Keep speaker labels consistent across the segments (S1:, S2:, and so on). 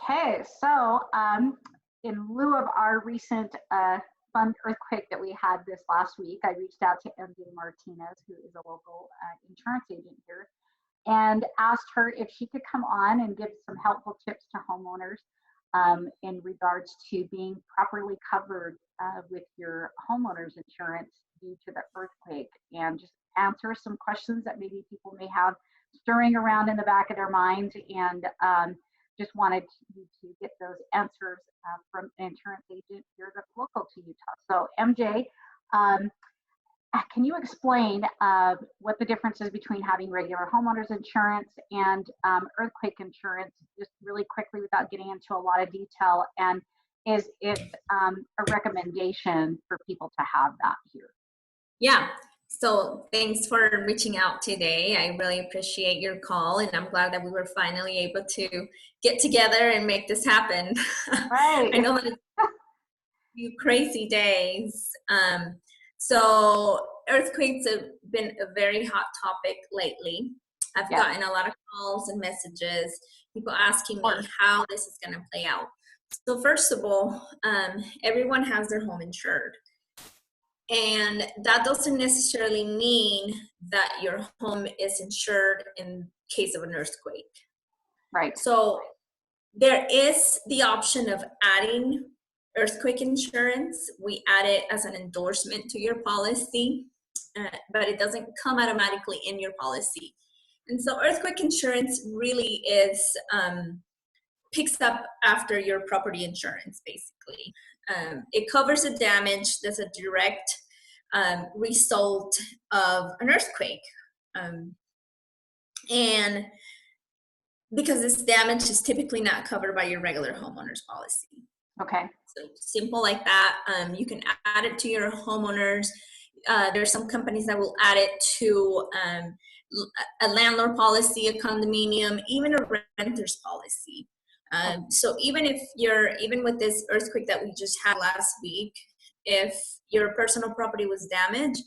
S1: Okay, so in lieu of our recent fun earthquake that we had this last week, I reached out to MJ Martinez, who is a local insurance agent here, and asked her if she could come on and give some helpful tips to homeowners in regards to being properly covered with your homeowner's insurance due to the earthquake, and just answer some questions that maybe people may have stirring around in the back of their mind, and just wanted you to get those answers from an insurance agent here that's local to Utah. So MJ, can you explain what the difference is between having regular homeowners insurance and earthquake insurance, just really quickly without getting into a lot of detail? And is it a recommendation for people to have that here?
S2: Yeah. So thanks for reaching out today. I really appreciate your call, and I'm glad that we were finally able to get together and make this happen.
S1: Right.
S2: I know that it's a few crazy days. So earthquakes have been a very hot topic lately. I've gotten a lot of calls and messages, people asking me how this is going to play out. So first of all, everyone has their home insured. And that doesn't necessarily mean that your home is insured in case of an earthquake.
S1: Right.
S2: So there is the option of adding earthquake insurance. We add it as an endorsement to your policy, but it doesn't come automatically in your policy. And so earthquake insurance really is picks up after your property insurance, basically. It covers the damage that's a direct result of an earthquake. And because this damage is typically not covered by your regular homeowner's policy.
S1: Okay.
S2: So simple like that. You can add it to your homeowners. There's some companies that will add it to a landlord policy, a condominium, even a renter's policy. So even with this earthquake that we just had last week, if your personal property was damaged,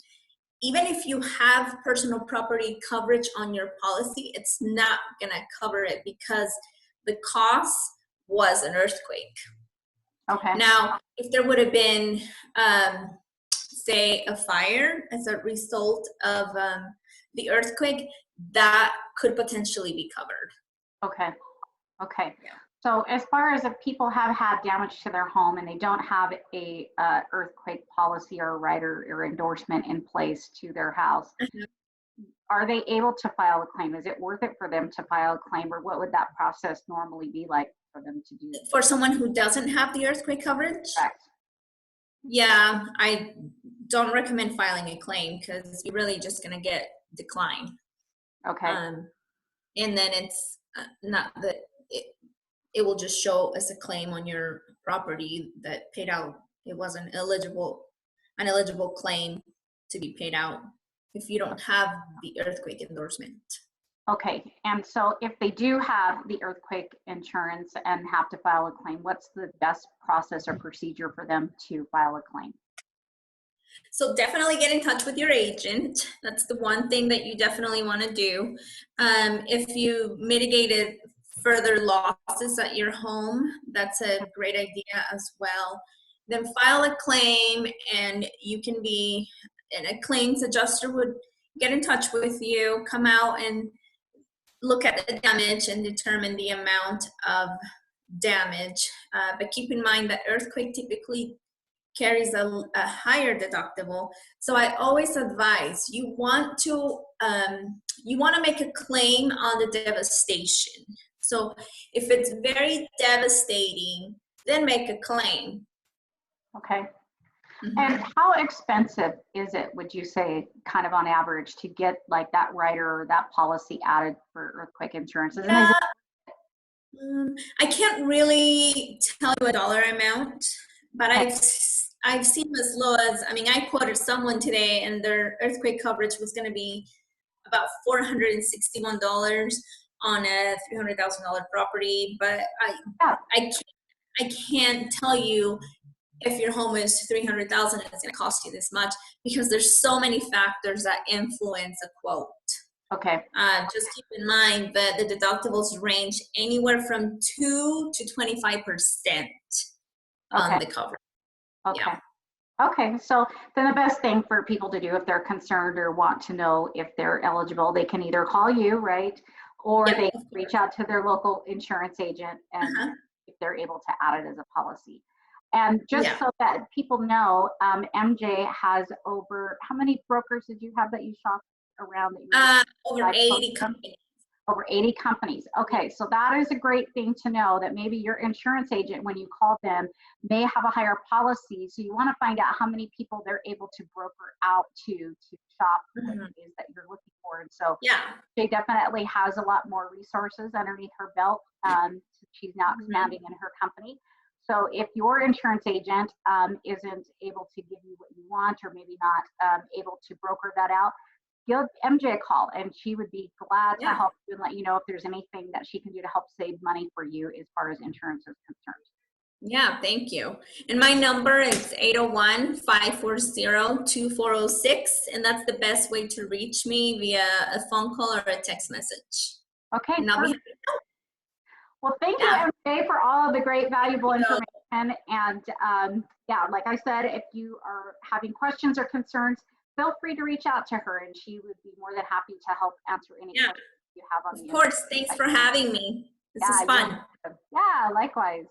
S2: even if you have personal property coverage on your policy, it's not gonna cover it because the cost was an earthquake.
S1: Okay.
S2: Now, if there would have been, say, a fire as a result of the earthquake, that could potentially be covered.
S1: Okay. Okay. Yeah. So as far as if people have had damage to their home and they don't have a earthquake policy or a rider or endorsement in place to their house, are they able to file a claim? Is it worth it for them to file a claim, or what would that process normally be like for them to do?
S2: For someone who doesn't have the earthquake coverage?
S1: Correct.
S2: Yeah, I don't recommend filing a claim because you're really just going to get declined.
S1: Okay.
S2: And then it's not that it will just show as a claim on your property that paid out. It was an eligible claim to be paid out if you don't have the earthquake endorsement.
S1: Okay, and so if they do have the earthquake insurance and have to file a claim, what's the best process or procedure for them to file a claim?
S2: So definitely get in touch with your agent. That's the one thing that you definitely want to do. If you mitigated further losses at your home, that's a great idea as well. Then file a claim, and a claims adjuster would get in touch with you, come out and look at the damage and determine the amount of damage. But keep in mind that earthquake typically carries a higher deductible. So I always advise you want to make a claim on the devastation. So if it's very devastating, then make a claim.
S1: Okay. Mm-hmm. And how expensive is it, would you say, kind of on average, to get like that rider or that policy added for earthquake insurance?
S2: I can't really tell you a dollar amount, but I've seen as low as, I quoted someone today and their earthquake coverage was going to be about $461 on a $300,000 property, but I can't tell you if your home is $300,000, it's going to cost you this much, because there's so many factors that influence a quote.
S1: Okay.
S2: Just keep in mind that the deductibles range anywhere from 2 to 25% on
S1: Okay.
S2: the cover.
S1: Okay.
S2: Yeah.
S1: Okay, so then the best thing for people to do if they're concerned or want to know if they're eligible, they can either call you, right? Or
S2: Yep,
S1: they
S2: of
S1: reach
S2: course.
S1: out to their local insurance agent and
S2: Uh-huh.
S1: if they're able to add it as a policy. And just
S2: Yeah.
S1: so that people know, MJ has over, how many brokers did you have that you shop around that you
S2: Over
S1: like
S2: 80 companies.
S1: over 80 companies. Okay, so that is a great thing to know that maybe your insurance agent, when you call them, may have a higher policy. So you want to find out how many people they're able to broker out to shop what
S2: Mhm.
S1: it is that you're looking for. And so
S2: Yeah.
S1: she definitely has a lot more resources underneath her belt. She's now
S2: Mhm.
S1: expanding in her company. So if your insurance agent isn't able to give you what you want, or maybe not able to broker that out, give MJ a call and she would be glad to
S2: Yeah.
S1: help you and let you know if there's anything that she can do to help save money for you as far as insurance is concerned.
S2: Yeah, thank you. And my number is 801-540-2406, and that's the best way to reach me via a phone call or a text message.
S1: Okay,
S2: And I'll be
S1: perfect.
S2: happy.
S1: Well, thank you,
S2: Yeah.
S1: MJ, for all of the great, valuable
S2: Thank you.
S1: information. And yeah, like I said, if you are having questions or concerns, feel free to reach out to her and she would be more than happy to help answer any
S2: Yeah,
S1: questions you have on
S2: of
S1: the
S2: course.
S1: information.
S2: Thanks for having me. This
S1: Yeah,
S2: is
S1: you're
S2: fun.
S1: welcome. Yeah, likewise.